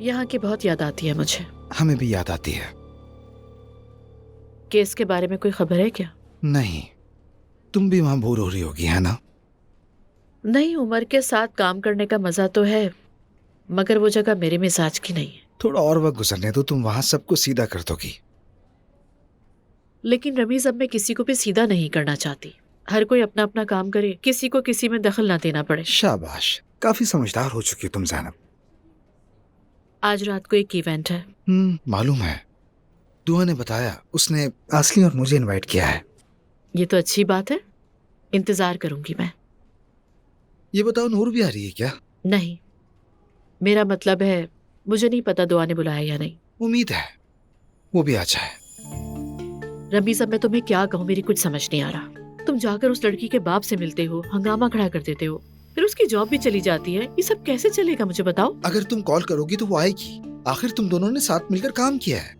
यहाँ की बहुत याद आती है मुझे। हमें भी याद आती है। केस के बारे में कोई खबर है क्या? नहीं, तुम भी वहां बोर हो रही होगी, है ना? नहीं, उमर के साथ काम करने का मजा तो है, मगर वो जगह मेरे मिजाज की नहीं है। थोड़ा और वक्त गुजरने दो, तुम वहां सबको सीधा कर दोगी। लेकिन रमीज, अब मैं किसी को भी सीधा नहीं करना चाहती। हर कोई अपना अपना काम करे, किसी को किसी में दखल ना देना पड़े। शाबाश, काफी समझदार हो चुकी हो तुम ज़ैनब। आज रात को एक इवेंट है। मालूम है, दुआ ने बताया। उसने आसली और मुझे इनवाइट किया है। ये तो अच्छी बात है, इंतजार करूंगी मैं। ये बताओ, नूर भी आ रही है क्या? नहीं, मेरा मतलब है मुझे नहीं पता दुआ ने बुलाया या नहीं। उम्मीद है वो भी आ जाए। रमीज, अब मैं तुम्हें क्या कहूँ, मेरी कुछ समझ नहीं आ रहा। तुम जाकर उस लड़की के बाप से मिलते हो, हंगामा खड़ा कर देते हो, फिर उसकी जॉब भी चली जाती है। ये सब कैसे चलेगा, मुझे बताओ। अगर तुम कॉल करोगी तो वो आएगी। आखिर तुम दोनों ने साथ मिलकर काम किया है।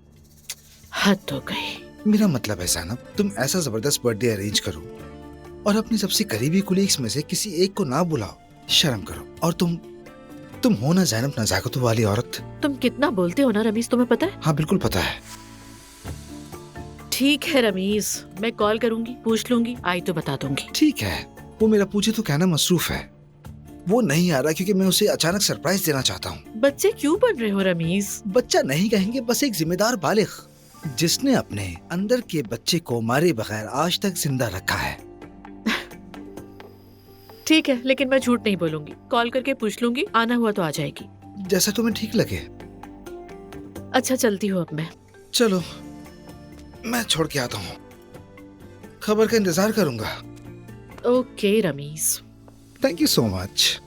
हद हो गई। मेरा मतलब है ज़ैनब, तुम ऐसा जबरदस्त बर्थडे अरेंज करो और अपनी सबसे करीबी कुलीग्स में से किसी एक को ना बुलाओ। शर्म करो। और तुम हो ना ज़ैनब, नज़ाकतों वाली औरत। तुम कितना बोलते हो ना रमीज, तुम्हें पता है? हाँ बिल्कुल पता है। ठीक है रमीज, मैं कॉल करूंगी, पूछ लूंगी, आई तो बता दूंगी। ठीक है, वो मेरा पूछे तो कहना मसरूफ है। वो नहीं आ रहा क्योंकि मैं उसे अचानक सरप्राइज देना चाहता हूँ। बच्चे क्यों बन रहे हो रमीज? बच्चा नहीं कहेंगे, बस एक जिम्मेदार बालिग जिसने अपने अंदर के बच्चे को मारे बगैर आज तक जिंदा रखा है। ठीक है, लेकिन मैं झूठ नहीं बोलूंगी। कॉल करके पूछ लूंगी, आना हुआ तो आ जाएगी। जैसा तुम्हें ठीक लगे। अच्छा, चलती हूँ अब मैं। चलो, मैं छोड़ के आता हूँ। खबर का इंतजार करूंगा। Okay Ramiz. Thank you so much.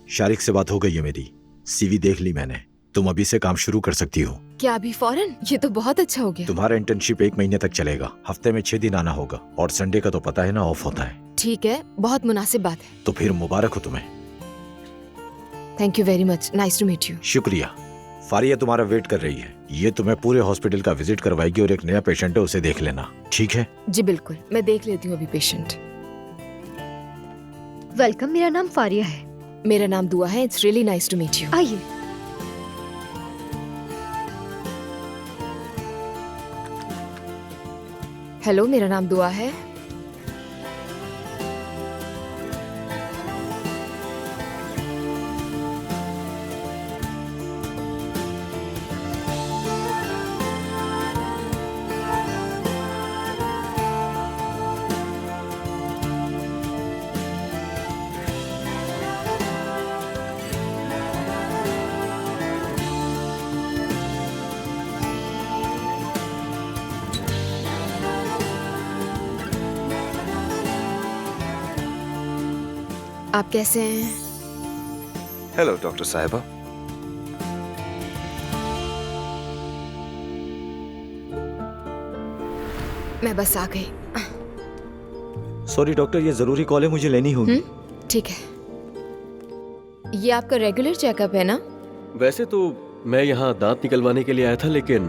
Shariq से बात हो गई है मेरी, सीवी देख ली मैंने। तुम अभी से काम शुरू कर सकती हो। क्या अभी फौरन? ये तो बहुत अच्छा हो गया। तुम्हारा इंटर्नशिप 1 महीने तक चलेगा। हफ्ते में 6 दिन आना होगा और संडे का तो पता है ना, ऑफ होता है। ठीक है, बहुत मुनासिब बात है। तो फिर मुबारक हो तुम्हें। Thank you very much, nice to meet you. शुक्रिया। फारिया तुम्हारा वेट कर रही है। ये तुम्हें पूरे हॉस्पिटल का विजिट करवाएगी और एक नया पेशेंट है, उसे देख लेना, ठीक है? जी बिल्कुल, मैं देख लेती हूँ अभी पेशेंट। वेलकम, मेरा नाम फारिया है। मेरा नाम दुआ है। It's really nice to meet you. आइए। हेलो, मेरा नाम दुआ है। आप कैसे हैं? हेलो डॉक्टर साहिबा। मैं बस आ गई। सॉरी डॉक्टर, ये जरूरी कॉल है, मुझे लेनी होगी। ठीक है। ये आपका रेगुलर चेकअप है ना? वैसे तो मैं यहाँ दांत निकलवाने के लिए आया था, लेकिन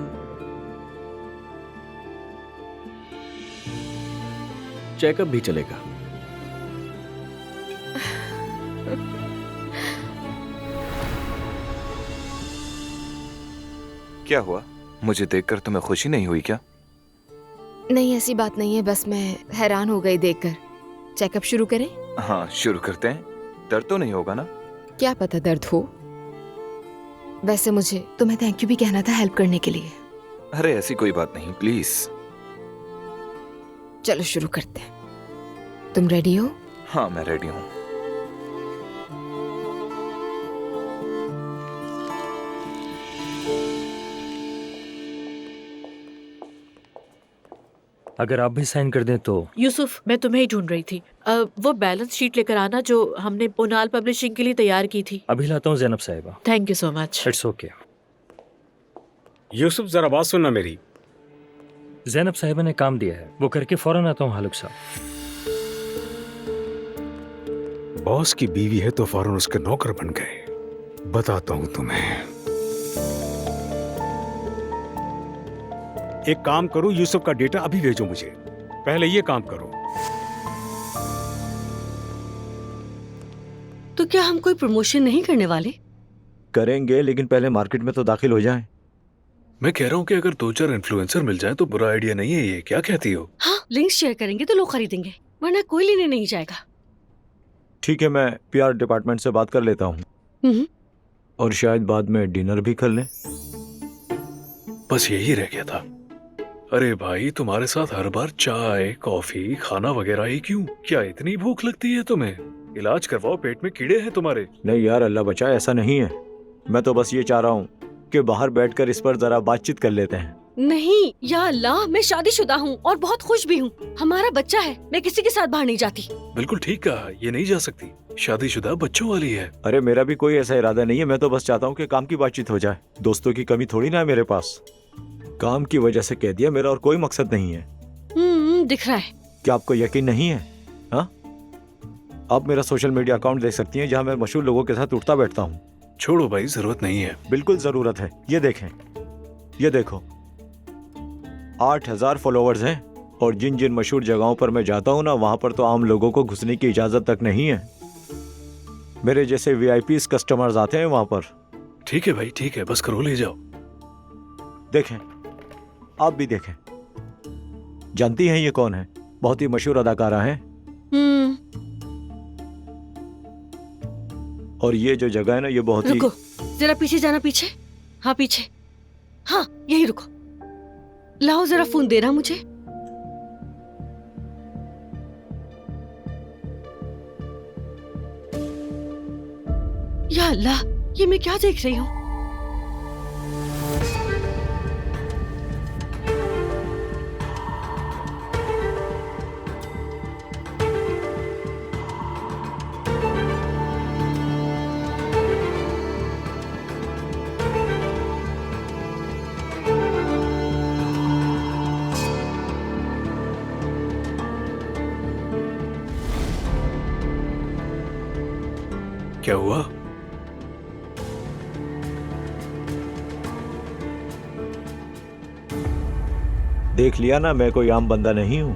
चेकअप भी चलेगा। क्या हुआ? मुझे देखकर तुम्हें खुशी नहीं हुई क्या? नहीं, ऐसी बात नहीं है, बस मैं हैरान हो गई देखकर। चेकअप शुरू करें? हाँ शुरू करते हैं। दर्द तो नहीं होगा ना? क्या पता दर्द हो। वैसे मुझे तुम्हें थैंक यू भी कहना था हेल्प करने के लिए। अरे ऐसी कोई बात नहीं, प्लीज। चलो शुरू करते हैं। तुम रेडी हो? हाँ मैं रेडी हूँ। अगर आप भी साइन कर दें तो। यूसुफ, मैं तुम्हें ही ढूंढ रही थी। वो बैलेंस शीट लेकर आना जो हमने पोनाल पब्लिशिंग के लिए तैयार की थी। अभी लाता हूँ ज़ैनब साहिबा। Thank you so much. It's okay. Yusuf जरा बात सुनना मेरी। ज़ैनब साहिबा ने काम दिया है, वो करके फौरन आता हूँ हालुक साहब। बॉस की बीवी है तो फौरन उसके नौकर बन गए। बताता हूं तुम्हें। एक काम करो, यूसुफ का डेटा अभी भेजो मुझे। पहले ये काम करो। तो क्या हम कोई प्रमोशन नहीं करने वाले? करेंगे, लेकिन पहले मार्केट में तो दाखिल हो जाएं। मैं कह रहा हूँ कि अगर 2-4 इन्फ्लुएंसर मिल जाएं तो बुरा आइडिया नहीं है ये, क्या कहती हो? हाँ, लिंक्स शेयर करेंगे तो लोग खरीदेंगे, वरना कोई लेने नहीं जाएगा। ठीक है, मैं पीआर डिपार्टमेंट से बात कर लेता हूँ हम्म। और शायद बाद में डिनर भी कर लें। बस यही रह गया था। अरे भाई, तुम्हारे साथ हर बार चाय, कॉफी, खाना वगैरह ही क्यों? क्या इतनी भूख लगती है तुम्हें? इलाज करवाओ, पेट में कीड़े हैं तुम्हारे। नहीं यार, अल्लाह बचाए, ऐसा नहीं है। मैं तो बस ये चाह रहा हूँ कि बाहर बैठकर इस पर जरा बातचीत कर लेते हैं। नहीं, या अल्लाह, मैं शादीशुदा हूँ और बहुत खुश भी हूँ। हमारा बच्चा है, मैं किसी के साथ बाहर नहीं जाती। बिल्कुल ठीक कहा, ये नहीं जा सकती, शादीशुदा बच्चों वाली है। अरे मेरा भी कोई ऐसा इरादा नहीं है, मैं तो बस चाहता हूँ कि काम की बातचीत हो जाए। दोस्तों की कमी थोड़ी ना है मेरे पास। काम की वजह से कह दिया, मेरा और कोई मकसद नहीं है। दिख रहा है। क्या आपको यकीन नहीं है? हाँ, आप मेरा सोशल मीडिया अकाउंट देख सकती हैं, जहाँ मैं मशहूर लोगों के साथ उठता बैठता हूँ। छोड़ो भाई, जरूरत नहीं है। बिल्कुल जरूरत है। ये देखें, ये देखो, 8,000 फॉलोवर्स हैं और जिन जिन मशहूर जगहों पर मैं जाता हूँ ना, वहां पर तो आम लोगों को घुसने की इजाजत तक नहीं है। मेरे जैसे वीआईपी कस्टमर्स आते हैं वहां पर। ठीक है भाई, ठीक है, बस करो, ले जाओ। देखें, आप भी देखें। जानती हैं ये कौन है? बहुत ही मशहूर अदाकारा है। और ये जो जगह है ना, ये बहुत ही... रुको, जरा पीछे जाना, पीछे। हाँ पीछे, हाँ यही रुको। लाओ जरा फोन दे रहा मुझे। या अल्लाह, ये मैं क्या देख रही हूँ? क्या हुआ? देख लिया ना, मैं कोई आम बंदा नहीं हूँ।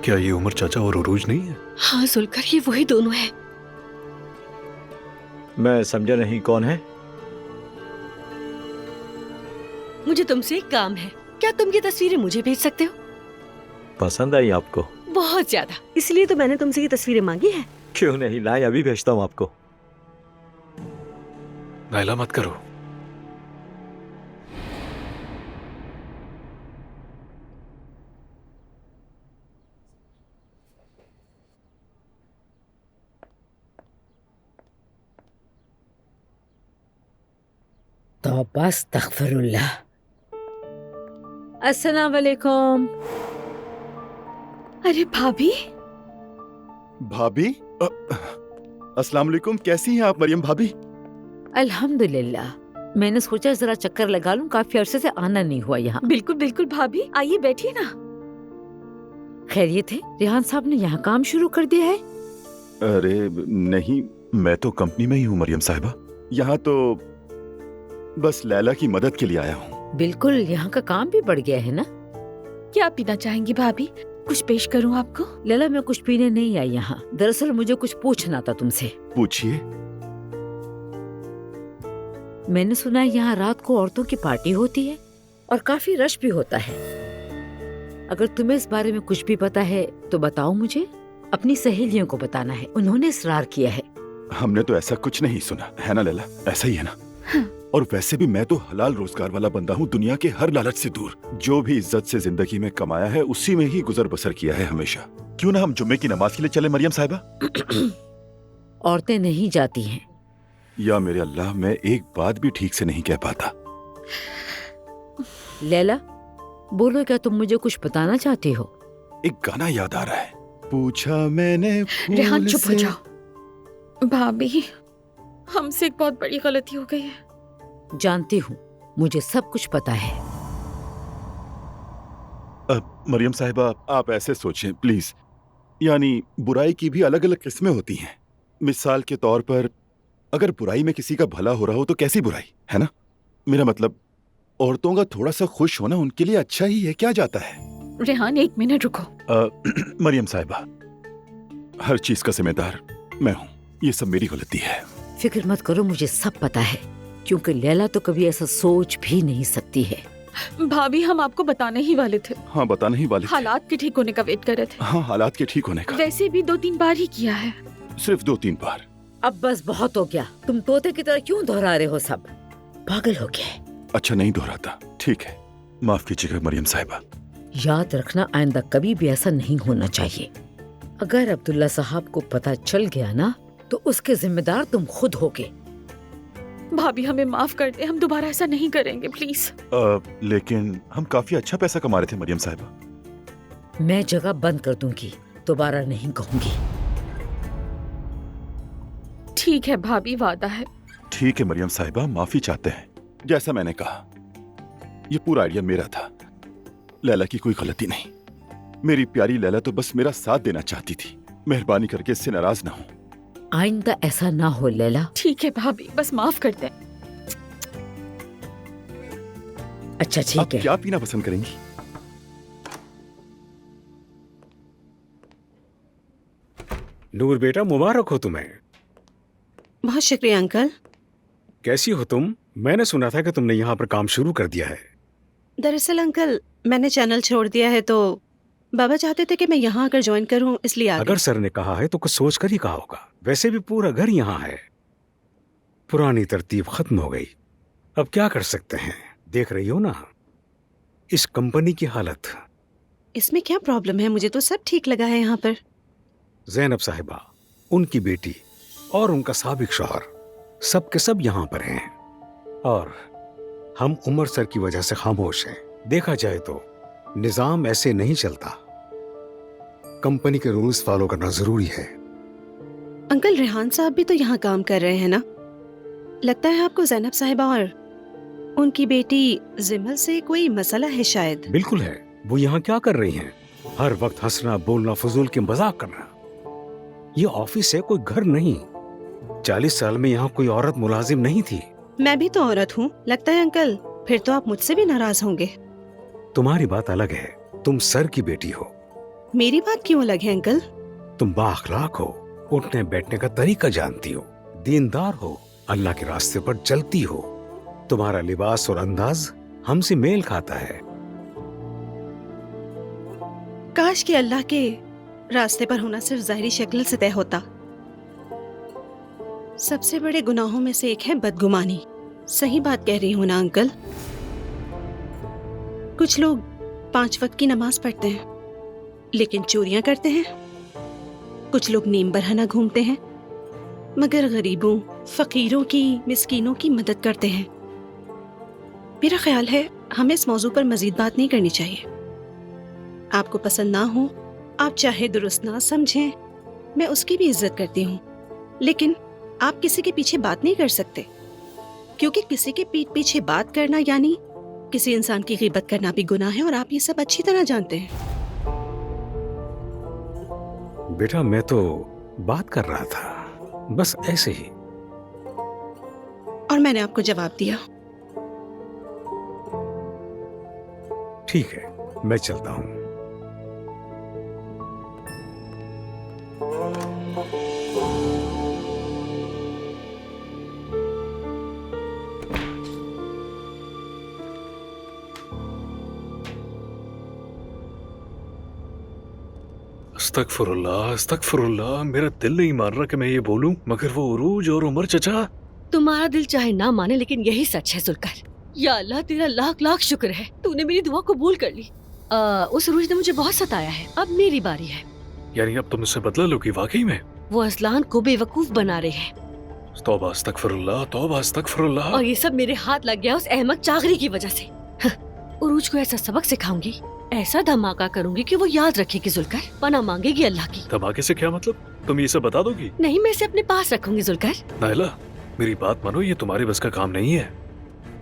क्या ये उमर चाचा और उरूज नहीं है? हाँ जुल्कर, ये वही दोनों हैं। मैं समझा नहीं, कौन है? मुझे तुमसे एक काम है। क्या तुम ये तस्वीरें मुझे भेज सकते हो? पसंद आई आपको? बहुत ज्यादा, इसलिए तो मैंने तुमसे ये तस्वीरें मांगी हैं। क्यों नहीं लाए, अभी भेजता हूँ आपको। नाइला मत करो। तौबा अस्तगफिरुल्लाह। अस्सलाम वालेकुम। अरे भाभी। भाभी, अस्सलाम वालेकुम। कैसी हैं आप मरियम भाभी? अल्हम्दुलिल्लाह। मैंने सोचा जरा चक्कर लगा लूं, काफी अरसे से आना नहीं हुआ यहाँ। बिल्कुल बिल्कुल भाभी, आइए बैठिए ना। खैरियत है? रेहान साहब ने यहाँ काम शुरू कर दिया है? अरे नहीं, मैं तो कंपनी में ही हूँ मरियम साहिबा। यहाँ तो बस लैला की मदद के लिए आया हूँ। बिल्कुल, यहाँ का काम भी बढ़ गया है ना? क्या पीना चाहेंगी भाभी? कुछ पेश करूँ आपको? लैला, मैं कुछ पीने नहीं आई यहाँ। दरअसल मुझे कुछ पूछना था तुमसे। पूछिए। मैंने सुना है यहाँ रात को औरतों की पार्टी होती है और काफी रश भी होता है। अगर तुम्हें इस बारे में कुछ भी पता है तो बताओ मुझे। अपनी सहेलियों को बताना है, उन्होंने इसरार किया है। हमने तो ऐसा कुछ नहीं सुना है ना लैला, ऐसा ही है ना? हाँ। और वैसे भी मैं तो हलाल रोजगार वाला बंदा हूँ, दुनिया के हर लालच से दूर। जो भी इज्जत से जिंदगी में कमाया है उसी में ही गुजर बसर किया है हमेशा। क्यों ना हम जुम्मे की नमाज के लिए चले मरियम साहिबा? औरतें नहीं जाती हैं। या मेरे अल्लाह, मैं एक बात भी ठीक से नहीं कह पाता। लैला बोलो, क्या तुम मुझे कुछ बताना चाहती हो? एक गाना याद आ रहा है। पूछा मैंने रेहान, चुप हो जाओ। भाभी, हमसे एक बहुत बड़ी गलती हो गई है। जानती हूँ, मुझे सब कुछ पता है। मरियम साहिबा, आप ऐसे सोचें प्लीज। यानी बुराई की भी अलग अलग किस्में होती हैं। मिसाल के तौर पर अगर बुराई में किसी का भला हो रहा हो तो कैसी बुराई है ना? मेरा मतलब औरतों का थोड़ा सा खुश होना उनके लिए अच्छा ही है, क्या जाता है? रेहान, एक मिनट रुको। मरियम साहिबा, हर चीज का जिम्मेदार मैं हूं। ये सब मेरी गलती है। फिक्र मत करो, मुझे सब पता है, क्योंकि लैला तो कभी ऐसा सोच भी नहीं सकती है। भाभी हम आपको बताने ही वाले थे, हाँ, बताने ही वाले थे। हालात के ठीक होने का वेट कर रहे थे। हाँ, हालात के ठीक होने का। वैसे भी 2-3 बार ही किया है। सिर्फ 2-3 बार। अब बस बहुत हो गया, तुम तोते की तरह क्यों दोहरा रहे हो? सब पागल हो गए। अच्छा, नहीं दोहराता। ठीक है, माफ कीजिएगा मरियम साहिबा। याद रखना, आइंदा कभी भी ऐसा नहीं होना चाहिए। अगर अब्दुल्ला साहब को पता चल गया ना, तो उसके जिम्मेदार तुम खुद होगे। भाभी हमें माफ कर दे, हम दोबारा ऐसा नहीं करेंगे प्लीज। लेकिन हम काफी अच्छा पैसा कमा रहे थे मरियम साहिबा। मैं जगह बंद कर दूंगी, दोबारा नहीं कहूंगी। ठीक है भाभी, वादा है। ठीक है मरियम साहिबा, माफी चाहते हैं। जैसा मैंने कहा, ये पूरा आइडिया मेरा था, लैला की कोई गलती नहीं। मेरी प्यारी लैला तो बस मेरा साथ देना चाहती थी। मेहरबानी करके इससे नाराज ना हो। आइंदा ऐसा ना हो लैला। ठीक है भाभी, बस माफ कर दे। अच्छा ठीक आप है। क्या पीना पसंद करेंगी? नूर बेटा, मुबारक हो तुम्हें। बहुत शुक्रिया अंकल। कैसी हो तुम? मैंने सुना था कि तुमने यहाँ पर काम शुरू कर दिया है। दरअसल अंकल, मैंने चैनल छोड़ दिया है, तो बाबा चाहते थे कि मैं यहाँ आकर ज्वाइन करूँ, इसलिए आ गई। अगर सर ने कहा है तो कुछ सोच कर ही कहा होगा। वैसे भी पूरा घर यहाँ है। पुरानी तरतीब खत्म हो गई, अब क्या कर सकते हैं? देख रही हो ना इस कंपनी की हालत। इसमें क्या प्रॉब्लम है? मुझे तो सब ठीक लगा है यहाँ पर। ज़ैनब साहिबा, उनकी बेटी और उनका साबिक शौहर सब के सब यहाँ पर हैं, और हम उमर सर की वजह से खामोश हैं। देखा जाए तो निजाम ऐसे नहीं चलता। कंपनी के रूल्स फॉलो करना जरूरी है। अंकल, रेहान साहब भी तो यहाँ काम कर रहे हैं ना? लगता है आपको ज़ैनब साहिबा और उनकी बेटी जिमल से कोई मसला है शायद। बिल्कुल है। वो यहाँ क्या कर रही हैं? हर वक्त हंसना, बोलना, फजूल के मजाक करना। ये ऑफिस है, कोई घर नहीं। 40 साल में यहाँ कोई औरत मुलाजिम नहीं थी। मैं भी तो औरत हूँ। लगता है अंकल, फिर तो आप मुझसे भी नाराज होंगे। तुम्हारी बात अलग है, तुम सर की बेटी हो। मेरी बात क्यों अलग है अंकल? तुम बाअखलाक हो, उठने बैठने का तरीका जानती हो, दीनदार हो, अल्लाह के रास्ते पर चलती हो। तुम्हारा लिबास और अंदाज हमसे मेल खाता है। काश कि अल्लाह के रास्ते पर होना सिर्फ ज़ाहिरी शक्ल से तय होता। सबसे बड़े गुनाहों में से एक है बदगुमानी। सही बात कह रही हूँ ना अंकल? कुछ लोग 5 वक्त की नमाज पढ़ते हैं, लेकिन चोरियां करते हैं। कुछ लोग नीम बरहना घूमते हैं, मगर गरीबों, फकीरों की, मिस्कीनों की मदद करते हैं। मेरा ख्याल है हमें इस मौजू पर मजीद बात नहीं करनी चाहिए। आपको पसंद ना हो, आप चाहे दुरुस्त ना समझें, मैं उसकी भी इज्जत करती हूँ, लेकिन आप किसी के पीछे बात नहीं कर सकते, क्योंकि किसी के पीठ पीछे बात करना यानी किसी इंसान की ग़ीबत करना भी गुनाह है, और आप ये सब अच्छी तरह जानते हैं। बेटा, मैं तो बात कर रहा था, बस ऐसे ही। और मैंने आपको जवाब दिया। ठीक है, मैं चलता हूँ। अस्तगफुरुल्लाह, अस्तगफुरुल्लाह। मेरा दिल नहीं मान रहा कि मैं ये बोलूं, मगर वो उरूज और उमर चचा। तुम्हारा दिल चाहे ना माने, लेकिन यही सच है जुल्कर। या अल्लाह, तेरा लाख लाख शुक्र है, तूने मेरी दुआ कबूल कर ली। उस उरूज ने मुझे बहुत सताया है, अब मेरी बारी है। यानी अब तुम इससे बदला लोगी वाकई में? वो असलान को बेवकूफ बना रहे हैं, तौबा अस्तगफुरुल्लाह, तौबा अस्तगफुरुल्लाह। और ये सब मेरे हाथ लग गया उस अहमद चागरी की वजह से। उरूज को ऐसा सबक सिखाऊंगी, ऐसा धमाका करूंगी कि वो याद रखेगी जुल्कर, पना मांगेगी अल्लाह की। धमाके से क्या मतलब? तुम ये सब बता दोगी? नहीं, मैं इसे अपने पास रखूंगी जुल्कर। नायला, मेरी बात मानो, ये तुम्हारे बस का काम नहीं है।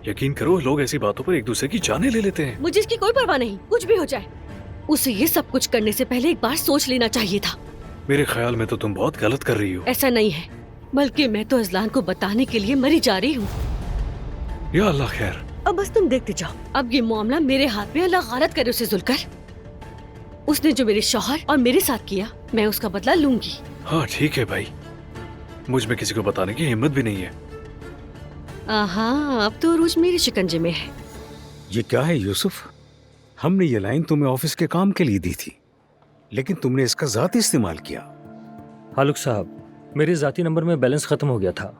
यकीन करो, लोग ऐसी बातों पर एक दूसरे की जानें ले लेते हैं। मुझे इसकी कोई परवाह नहीं, कुछ भी हो जाए। उसे ये सब कुछ करने से पहले एक बार सोच लेना चाहिए था। मेरे ख्याल में तो तुम बहुत गलत कर रही हो। ऐसा नहीं है, बल्कि मैं तो अजलान को बताने के लिए मरी जा रही हूँ। या अल्लाह खैर। अब बस तुम देखते जाओ, अब ये मामला मेरे हाथ में, अल्लाह गारत करे उसे जुल्कर। उसने जो मेरे शौहर और मेरे साथ किया, मैं उसका बदला लूंगी। हाँ ठीक है भाई, मुझ में किसी को बताने की हिम्मत भी नहीं है। आहा, अब तो अरूज मेरे शिकंजे में है। ये क्या है यूसुफ? हमने ये लाइन तुम्हें ऑफिस के काम के लिए दी थी, लेकिन तुमने इसका ज़ाती इस्तेमाल किया। हालुक साहब, मेरे ज़ाती नंबर में बैलेंस खत्म हो गया था।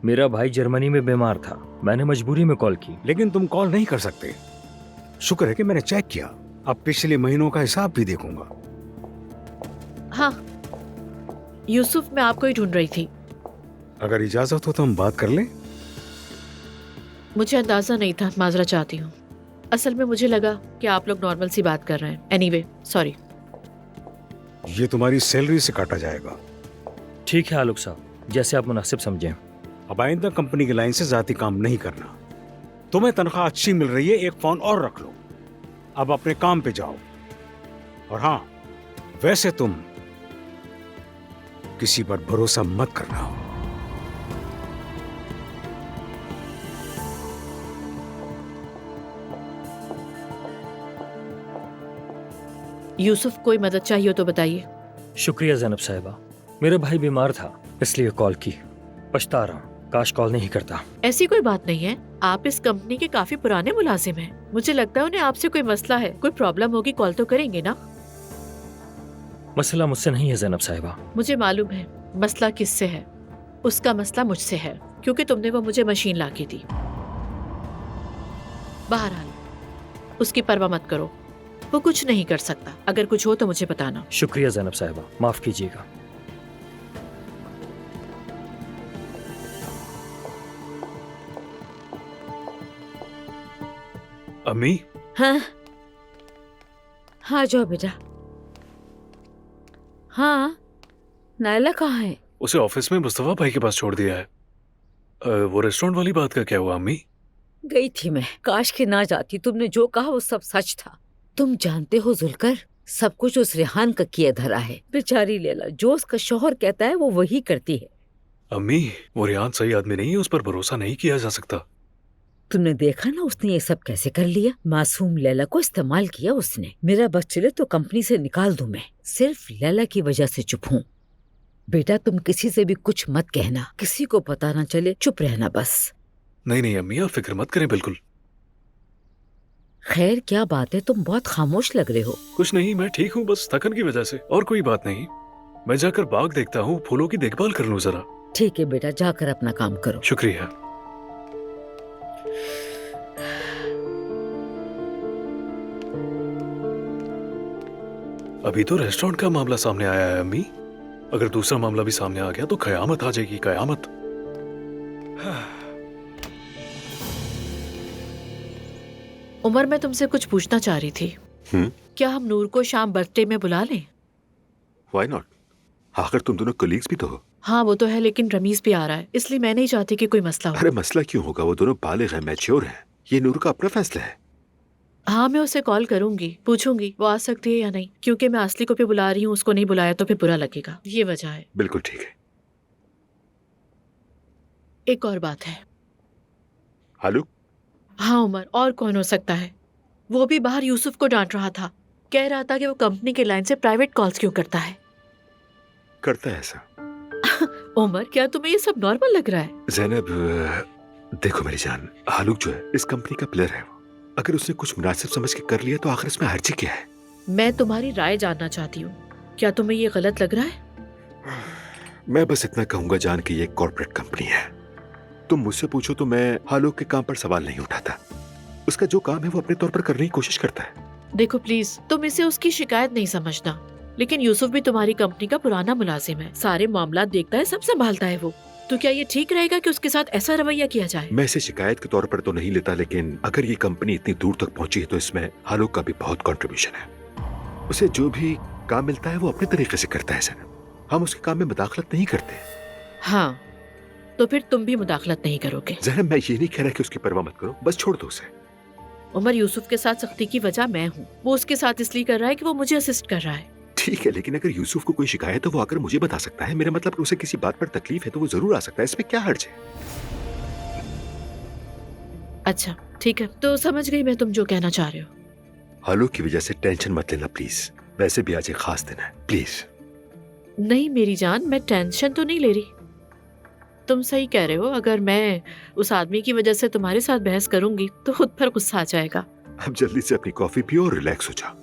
मेरा भाई जर्मनी में बीमार था, मैंने मजबूरी में कॉल की। लेकिन तुम कॉल नहीं कर सकते। शुक्र है कि मैंने चेक किया। अब पिछले महीनों का हिसाब भी देखूंगा। हाँ यूसुफ, मैं आपको ही ढूंढ रही थी। अगर इजाजत हो तो हम बात कर लें। मुझे अंदाजा नहीं था, माजरा चाहती हूँ। असल में मुझे लगा कि आप लोग नॉर्मल सी बात कर रहे हैं। Anyway, sorry. ये तुम्हारी सैलरी से काटा जाएगा। ठीक है हालुक साहब, जैसे आप मुनासिब समझें। अब आइंदा कंपनी की लाइन से जाती काम नहीं करना। तुम्हें तनख्वाह अच्छी मिल रही है, एक फोन और रख लो। अब अपने काम पे जाओ। और हाँ, वैसे तुम किसी पर भरोसा मत करना। यूसुफ, कोई मदद चाहिए हो तो बताइए। शुक्रिया जैनब साहिबा, मेरा भाई बीमार था इसलिए कॉल की। पछता रहा हूं, काश कॉल नहीं करता। ऐसी कोई बात नहीं है, आप इस कंपनी के काफी पुराने मुलाजिम हैं। मुझे लगता है उन्हें आपसे कोई मसला है, कोई प्रॉब्लम होगी, कॉल तो करेंगे ना। मसला मुझसे नहीं है जैनब साहिबा। मुझे मालूम है मसला किससे है। उसका मसला मुझसे है, क्योंकि तुमने वो मुझे मशीन ला के दी। बहरहाल, उसकी परवाह मत करो, वो कुछ नहीं कर सकता। अगर कुछ हो तो मुझे बताना। शुक्रिया जैनब साहिबा, माफ कीजिएगा। अम्मी। हाँ हाँ, जाओ बेटा। हाँ, नायला कहाँ है? उसे ऑफिस में मुस्तफा भाई के पास छोड़ दिया है। वो रेस्टोरेंट वाली बात का क्या हुआ अम्मी? गई थी मैं, काश के ना जाती। तुमने जो कहा वो सब सच था। तुम जानते हो जुलकर, सब कुछ उस रेहान का किया धरा है। बेचारी लैला, जो उसका शौहर कहता है वो वही करती है। अम्मी, वो रेहान सही आदमी नहीं है, उस पर भरोसा नहीं किया जा सकता। तुमने देखा ना उसने ये सब कैसे कर लिया। मासूम लैला को इस्तेमाल किया उसने। मेरा बस चले तो कंपनी से निकाल दूं मैं। सिर्फ लैला की वजह से चुप हूँ। बेटा, तुम किसी से भी कुछ मत कहना, किसी को पता ना चले, चुप रहना बस। नहीं नहीं अम्मी, आप फिक्र मत करें बिल्कुल। खैर, क्या बात है, तुम बहुत खामोश लग रहे हो। कुछ नहीं, मैं ठीक हूँ, बस थकन की वजह से, और कोई बात नहीं। मैं जाकर बाग देखता हूँ, फूलों की देखभाल कर लूँ जरा। ठीक है बेटा, जाकर अपना काम करो। शुक्रिया। अभी तो रेस्टोरेंट का मामला सामने आया है अम्मी। अगर दूसरा मामला भी सामने आ गया तो कयामत आ जाएगी, कयामत। उमर, मैं तुमसे कुछ पूछना चाह रही थी। क्या हम नूर को शाम बर्थडे में बुला लें? Why not? आखिर तुम दोनों कलीग्स भी तो हो। हाँ वो तो है, लेकिन रमीज भी आ रहा है, इसलिए मैं नहीं चाहती कि कोई मसला हो। अरे मसला क्यों होगा, वो दोनों बालिग हैं, मैच्योर हैं। ये नूर का अपना फैसला है। हाँ, मैं उसे कॉल करूंगी, पूछूंगी वो आ सकती है या नहीं, क्योंकि मैं असली को भी बुला रही हूँ, उसको नहीं बुलाया तो फिर बुरा लगेगा। ये वजह है। बिल्कुल ठीक है। एक और बात है। हालू? हाँ उमर, और कौन हो सकता है? वो भी बाहर यूसुफ को डांट रहा था, कह रहा था कि वो कंपनी के लाइन से प्राइवेट कॉल्स क्यों करता है। करता है ऐसा? उमर, क्या तुम्हें ये सब नॉर्मल लग रहा है? ज़ैनब, देखो मेरी जान, हालूक जो है इस कंपनी का प्लेयर है। अगर उसने कुछ मुनासिब समझ के कर लिया तो आखिर इसमें हर्जी क्या है? मैं तुम्हारी राय जानना चाहती हूँ, क्या तुम्हें ये गलत लग रहा है? मैं बस इतना कहूंगा जान कि ये कॉर्पोरेट कंपनी है। तुम मुझसे पूछो तो मैं हालूक के काम पर सवाल नहीं उठाता। उसका जो काम है वो अपने तौर पर करने की कोशिश करता है। देखो प्लीज, तुम इसे उसकी शिकायत नहीं समझना, लेकिन यूसुफ भी तुम्हारी कंपनी का पुराना मुलाजिम है, सारे मामला देखता है, सब संभालता है वो। तो क्या ये ठीक रहेगा कि उसके साथ ऐसा रवैया किया जाए? मैं इसे शिकायत के तौर पर तो नहीं लेता, लेकिन अगर ये कंपनी इतनी दूर तक पहुंची है तो इसमें हालूक का भी बहुत कंट्रीब्यूशन है। उसे जो भी काम मिलता है वो अपने तरीके से करता है सर। हम उसके काम में मुदाखलत नहीं करते। हाँ, तो फिर तुम भी मुदाखलत नहीं करोगे? ज़ैनब, मैं ये नहीं कह रहा कि उसकी परवाह मत करो, बस छोड़ दो उसे। उमर, यूसुफ के साथ सख्ती की वजह मैं हूँ, वो उसके साथ इसलिए कर रहा है कि वो मुझे असिस्ट कर रहा है। ठीक है, लेकिन अगर यूसुफ को कोई शिकायत है तो वो आकर मुझे बता सकता है। मेरा मतलब उसे किसी बात पर तकलीफ है तो वो जरूर आ सकता है, इसमें क्या हर्ज है? अच्छा ठीक है, तो समझ गई मैं तुम जो कहना चाह रहे हो। हालूक की वजह से टेंशन मत लेना प्लीज। वैसे भी आज एक खास दिन है, प्लीज। नहीं मेरी जान, मैं टेंशन तो नहीं ले रही। तुम सही कह रहे हो, अगर मैं उस आदमी की वजह से तुम्हारे साथ बहस करूंगी तो खुद पर गुस्सा आ जाएगा। अब जल्दी से अपनी कॉफी पियो और रिलैक्स हो जाओ।